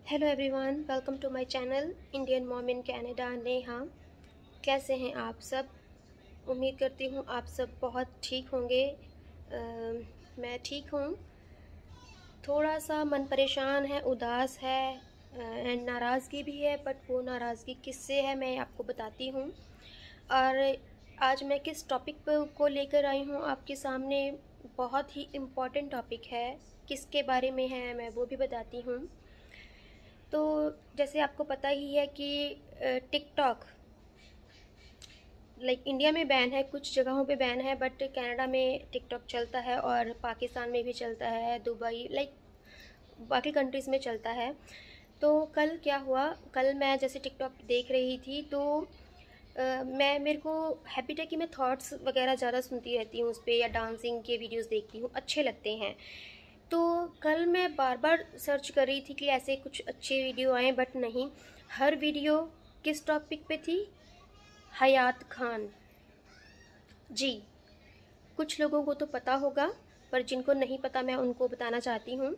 Hello everyone, welcome to my channel Indian mom in Canada Neha. कैसे हैं आप सब? उम्मीद करती हूँ आप सब बहुत ठीक होंगे। मैं ठीक हूँ। थोड़ा सा मन परेशान है, उदास है एंड नाराज़गी भी है, बट वो नाराज़गी किससे है मैं आपको बताती हूँ। और आज मैं किस टॉपिक को लेकर आई हूँ आपके सामने, बहुत ही इम्पोर्टेंट टॉपिक है। किसके बारे में है मैं वो भी बताती हूँ। तो जैसे आपको पता ही है कि टिकटॉक इंडिया में बैन है, कुछ जगहों पे बैन है, बट कनाडा में टिकटॉक चलता है और पाकिस्तान में भी चलता है, दुबई बाकी कंट्रीज़ में चलता है। तो कल क्या हुआ, कल मैं जैसे टिकटॉक देख रही थी तो मेरे को हैबिट है कि मैं थॉट्स वगैरह ज़्यादा सुनती रहती हूँ उस पर, या डांसिंग के वीडियोस देखती हूँ, अच्छे लगते हैं। तो कल मैं बार बार सर्च कर रही थी कि ऐसे कुछ अच्छे वीडियो आए, बट नहीं। हर वीडियो किस टॉपिक पे थी? हयात खान जी। कुछ लोगों को तो पता होगा, पर जिनको नहीं पता मैं उनको बताना चाहती हूँ।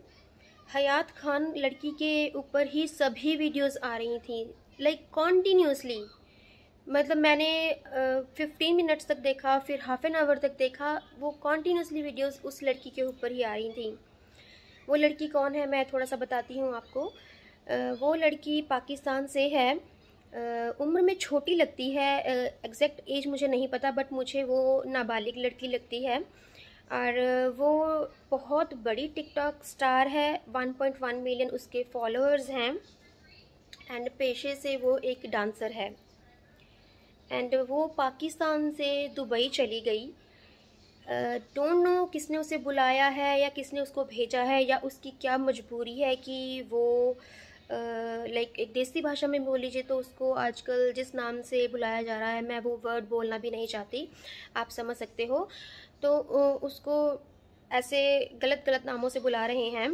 हयात खान लड़की के ऊपर ही सभी वीडियोस आ रही थी, कॉन्टीन्यूसली। मतलब मैंने 15 मिनट्स तक देखा, फिर हाफ एन आवर तक देखा, वो कॉन्टीन्यूसली वीडियोस उस लड़की के ऊपर ही आ रही थी। वो लड़की कौन है मैं थोड़ा सा बताती हूँ आपको। वो लड़की पाकिस्तान से है। उम्र में छोटी लगती है, एग्जैक्ट एज मुझे नहीं पता, बट मुझे वो नाबालिग लड़की लगती है। और वो बहुत बड़ी टिकटॉक स्टार है, 1.1 मिलियन उसके फॉलोअर्स हैं। एंड पेशे से वो एक डांसर है। एंड वो पाकिस्तान से दुबई चली गई। डोंट नो किसने उसे बुलाया है या किसने उसको भेजा है, या उसकी क्या मजबूरी है कि वो एक देसी भाषा में बोल लीजिए तो उसको आजकल जिस नाम से बुलाया जा रहा है, मैं वो वर्ड बोलना भी नहीं चाहती, आप समझ सकते हो। तो उसको ऐसे गलत गलत नामों से बुला रहे हैं।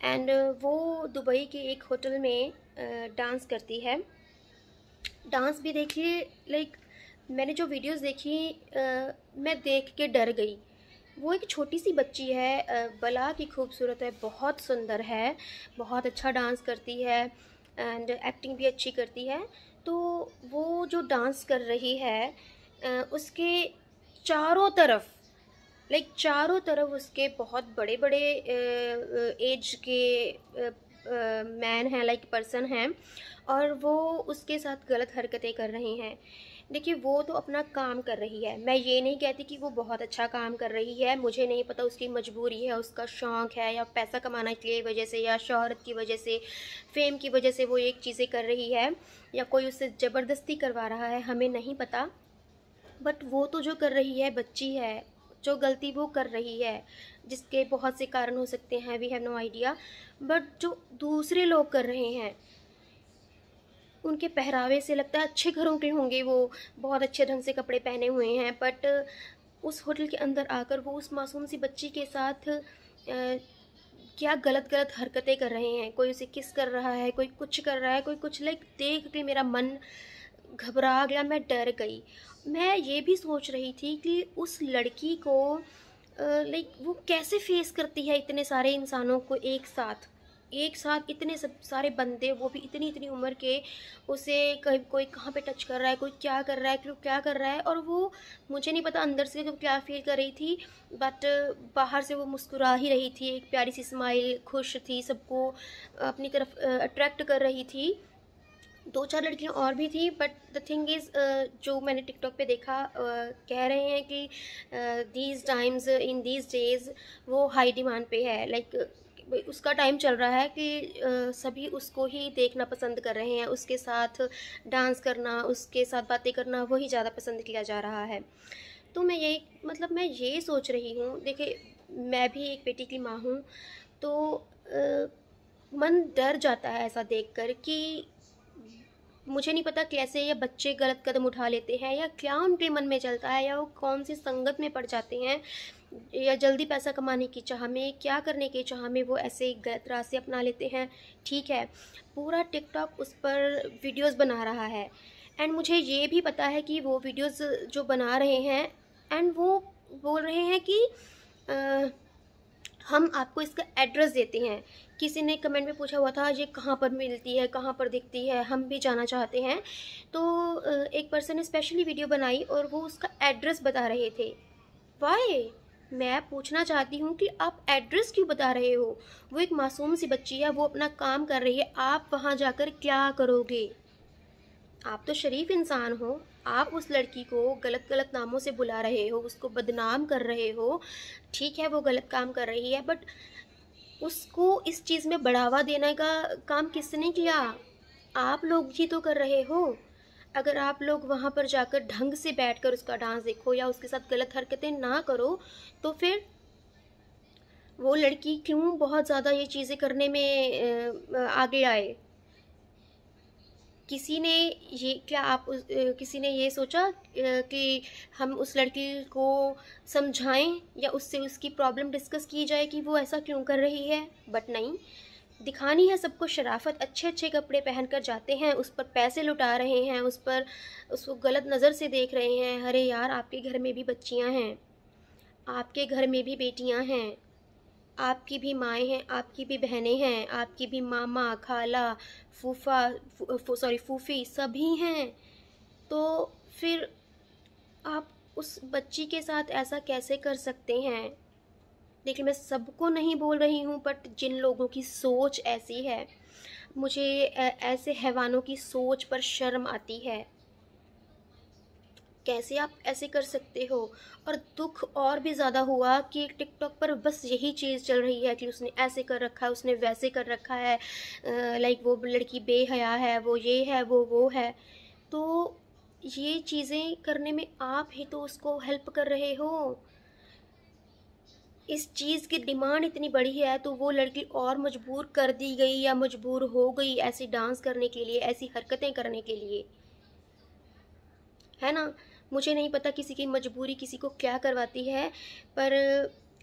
एंड वो दुबई के एक होटल में डांस करती है। डांस भी देखिए, मैंने जो वीडियोस देखी, मैं देख के डर गई। वो एक छोटी सी बच्ची है, बला की खूबसूरत है, बहुत सुंदर है, बहुत अच्छा डांस करती है एंड एक्टिंग भी अच्छी करती है। तो वो जो डांस कर रही है, उसके चारों तरफ चारों तरफ उसके बहुत बड़े बड़े एज के मैन हैं, पर्सन हैं, और वो उसके साथ गलत हरकतें कर रहे हैं। देखिए, वो तो अपना काम कर रही है, मैं ये नहीं कहती कि वो बहुत अच्छा काम कर रही है। मुझे नहीं पता उसकी मजबूरी है, उसका शौक़ है, या पैसा कमाने की वजह से, या शोहरत की वजह से, फेम की वजह से वो एक चीज़ें कर रही है, या कोई उससे ज़बरदस्ती करवा रहा है, हमें नहीं पता। बट वो तो जो कर रही है, बच्ची है, जो गलती वो कर रही है, जिसके बहुत से कारण हो सकते हैं, we have no idea. But जो दूसरे लोग कर रहे हैं, उनके पहरावे से लगता है अच्छे घरों के होंगे, वो बहुत अच्छे ढंग से कपड़े पहने हुए हैं, बट उस होटल के अंदर आकर वो उस मासूम सी बच्ची के साथ क्या गलत गलत हरकतें कर रहे हैं। कोई उसे किस कर रहा है, कोई कुछ कर रहा है, कोई कुछ। देख के मेरा मन घबरा गया, मैं डर गई। मैं ये भी सोच रही थी कि उस लड़की को वो कैसे फेस करती है इतने सारे इंसानों को एक साथ, इतने सब सारे बंदे, वो भी इतनी इतनी उम्र के। उसे कोई कहाँ पे टच कर रहा है, कोई क्या कर रहा है, कोई क्या कर रहा है, और वो, मुझे नहीं पता अंदर से वो क्या फील कर रही थी, बट बाहर से वो मुस्कुरा ही रही थी, एक प्यारी सी स्माइल, खुश थी, सबको अपनी तरफ अट्रैक्ट कर रही थी। दो चार लड़कियां और भी थी, बट द थिंग इज़, जो मैंने टिकटॉक पे देखा, कह रहे हैं कि these times in these days वो हाई डिमांड पे है। उसका टाइम चल रहा है कि सभी उसको ही देखना पसंद कर रहे हैं, उसके साथ डांस करना, उसके साथ बातें करना, वही ज़्यादा पसंद किया जा रहा है। तो मैं ये सोच रही हूँ, देखिए, मैं भी एक बेटी की माँ हूँ। तो मन डर जाता है ऐसा देखकर कि मुझे नहीं पता कैसे ये बच्चे गलत कदम उठा लेते हैं, या क्या उनके मन में चलता है, या वो कौन सी संगत में पड़ जाते हैं, या जल्दी पैसा कमाने की चाह में, क्या करने की चाह में वो ऐसे गलत रास्ते अपना लेते हैं। ठीक है, पूरा टिकटॉक उस पर वीडियोस बना रहा है, एंड मुझे ये भी पता है कि वो वीडियोस जो बना रहे हैं, एंड वो बोल रहे हैं कि हम आपको इसका एड्रेस देते हैं किसी ने कमेंट में पूछा हुआ था ये कहाँ पर मिलती है, कहाँ पर दिखती है, हम भी जाना चाहते हैं। तो एक पर्सन ने स्पेशली वीडियो बनाई और वो उसका एड्रेस बता रहे थे। वाई? मैं पूछना चाहती हूँ कि आप एड्रेस क्यों बता रहे हो? वो एक मासूम सी बच्ची है, वो अपना काम कर रही है, आप वहाँ जाकर क्या करोगे? आप तो शरीफ इंसान हो, आप उस लड़की को गलत गलत नामों से बुला रहे हो, उसको बदनाम कर रहे हो। ठीक है, वो गलत काम कर रही है, बट उसको इस चीज़ में बढ़ावा देने का काम किसने किया? आप लोग ही तो कर रहे हो। अगर आप लोग वहाँ पर जाकर ढंग से बैठकर उसका डांस देखो या उसके साथ गलत हरकतें ना करो, तो फिर वो लड़की क्यों बहुत ज़्यादा ये चीज़ें करने में आगे आए? किसी ने ये क्या आप किसी ने ये सोचा कि हम उस लड़की को समझाएं या उससे उसकी प्रॉब्लम डिस्कस की जाए कि वो ऐसा क्यों कर रही है? बट नहीं, दिखानी है सबको शराफत, अच्छे अच्छे कपड़े पहनकर जाते हैं, उस पर पैसे लुटा रहे हैं, उसको गलत नज़र से देख रहे हैं। अरे यार, आपके घर में भी बच्चियां हैं, आपके घर में भी बेटियां हैं, आपकी भी माएँ हैं, आपकी भी बहनें हैं, आपकी भी मामा, खाला, फूफा, फूफी सभी हैं। तो फिर आप उस बच्ची के साथ ऐसा कैसे कर सकते हैं? देखिए, मैं सबको नहीं बोल रही हूँ, बट जिन लोगों की सोच ऐसी है, मुझे ऐसे हैवानों की सोच पर शर्म आती है। कैसे आप ऐसे कर सकते हो? और दुख और भी ज़्यादा हुआ कि टिकटॉक पर बस यही चीज़ चल रही है कि उसने ऐसे कर रखा है, उसने वैसे कर रखा है, लाइक वो लड़की बेहया है, वो ये है, वो है। तो ये चीज़ें करने में आप ही तो उसको हेल्प कर रहे हो। इस चीज़ की डिमांड इतनी बड़ी है तो वो लड़की और मजबूर कर दी गई या मजबूर हो गई ऐसे डांस करने के लिए, ऐसी हरकतें करने के लिए, है ना? मुझे नहीं पता किसी की मजबूरी किसी को क्या करवाती है, पर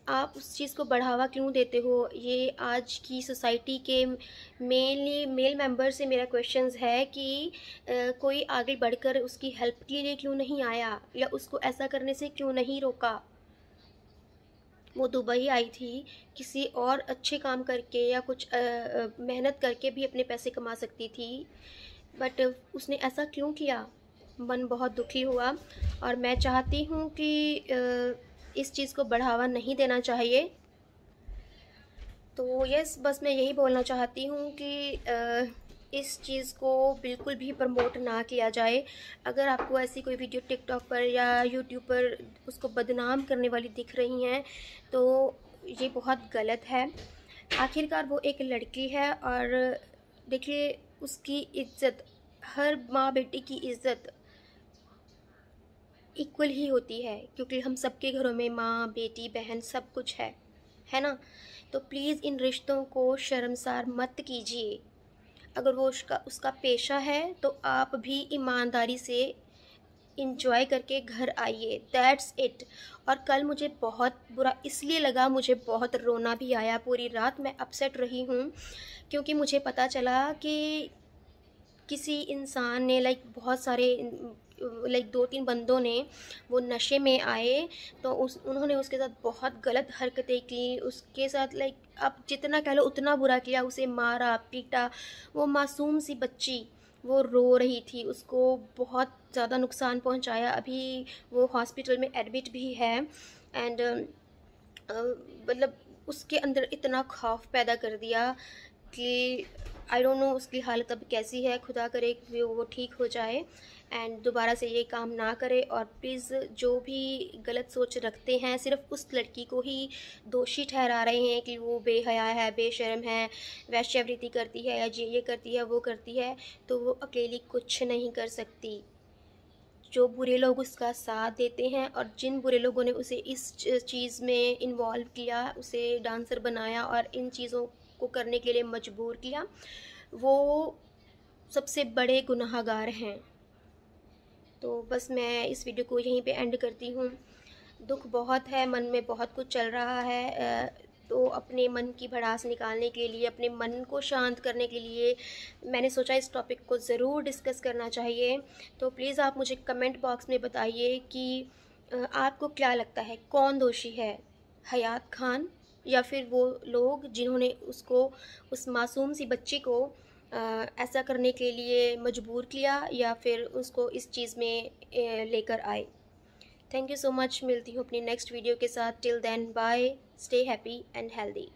आप उस चीज़ को बढ़ावा क्यों देते हो? ये आज की सोसाइटी के मेनली मेल मेंबर से मेरा क्वेश्चंस है कि कोई आगे बढ़कर उसकी हेल्प के लिए क्यों नहीं आया या उसको ऐसा करने से क्यों नहीं रोका? वो दुबई आई थी, किसी और अच्छे काम करके या कुछ मेहनत करके भी अपने पैसे कमा सकती थी, बट उसने ऐसा क्यों किया? मन बहुत दुखी हुआ और मैं चाहती हूँ कि इस चीज़ को बढ़ावा नहीं देना चाहिए। तो यस, बस मैं यही बोलना चाहती हूँ कि इस चीज़ को बिल्कुल भी प्रमोट ना किया जाए। अगर आपको ऐसी कोई वीडियो टिकटॉक पर या यूट्यूब पर उसको बदनाम करने वाली दिख रही हैं, तो ये बहुत गलत है। आखिरकार वो एक लड़की है और देखिए, उसकी इज़्ज़त, हर माँ बेटी की इज़्ज़त इक्वल ही होती है, क्योंकि हम सबके घरों में माँ, बेटी, बहन सब कुछ है ना? तो प्लीज़ इन रिश्तों को शर्मसार मत कीजिए। अगर वो उसका पेशा है तो आप भी ईमानदारी से इंजॉय करके घर आइए, दैट्स इट। और कल मुझे बहुत बुरा इसलिए लगा, मुझे बहुत रोना भी आया, पूरी रात मैं अपसेट रही हूँ, क्योंकि मुझे पता चला कि किसी इंसान ने, लाइक बहुत सारे, लाइक 2-3 बंदों ने, वो नशे में आए तो उन्होंने उसके साथ बहुत गलत हरकतें की, उसके साथ लाइक आप जितना कह लो उतना बुरा किया, उसे मारा पीटा। वो मासूम सी बच्ची, वो रो रही थी, उसको बहुत ज़्यादा नुकसान पहुंचाया। अभी वो हॉस्पिटल में एडमिट भी है एंड मतलब उसके अंदर इतना खौफ पैदा कर दिया कि आई डोंट नो उसकी हालत अब कैसी है। खुदा करे कि वो ठीक हो जाए एंड दोबारा से ये काम ना करे। और प्लीज़ जो भी गलत सोच रखते हैं, सिर्फ उस लड़की को ही दोषी ठहरा रहे हैं कि वो बेहया है, बेशर्म है, वेश्यावृत्ति करती है या ये करती है, वो करती है, तो वो अकेली कुछ नहीं कर सकती। जो बुरे लोग उसका साथ देते हैं और जिन बुरे लोगों ने उसे इस चीज़ में इन्वॉल्व किया, उसे डांसर बनाया और इन चीज़ों को करने के लिए मजबूर किया, वो सबसे बड़े गुनहगार हैं। तो बस मैं इस वीडियो को यहीं पे एंड करती हूँ। दुख बहुत है, मन में बहुत कुछ चल रहा है, तो अपने मन की भड़ास निकालने के लिए, अपने मन को शांत करने के लिए मैंने सोचा इस टॉपिक को ज़रूर डिस्कस करना चाहिए। तो प्लीज़ आप मुझे कमेंट बॉक्स में बताइए कि आपको क्या लगता है, कौन दोषी है, हयात खान या फिर वो लोग जिन्होंने उसको, उस मासूम सी बच्ची को ऐसा करने के लिए मजबूर किया या फिर उसको इस चीज़ में लेकर आए। Thank you so much. मिलती हूँ अपनी नेक्स्ट वीडियो के साथ। Till then bye, stay happy and healthy.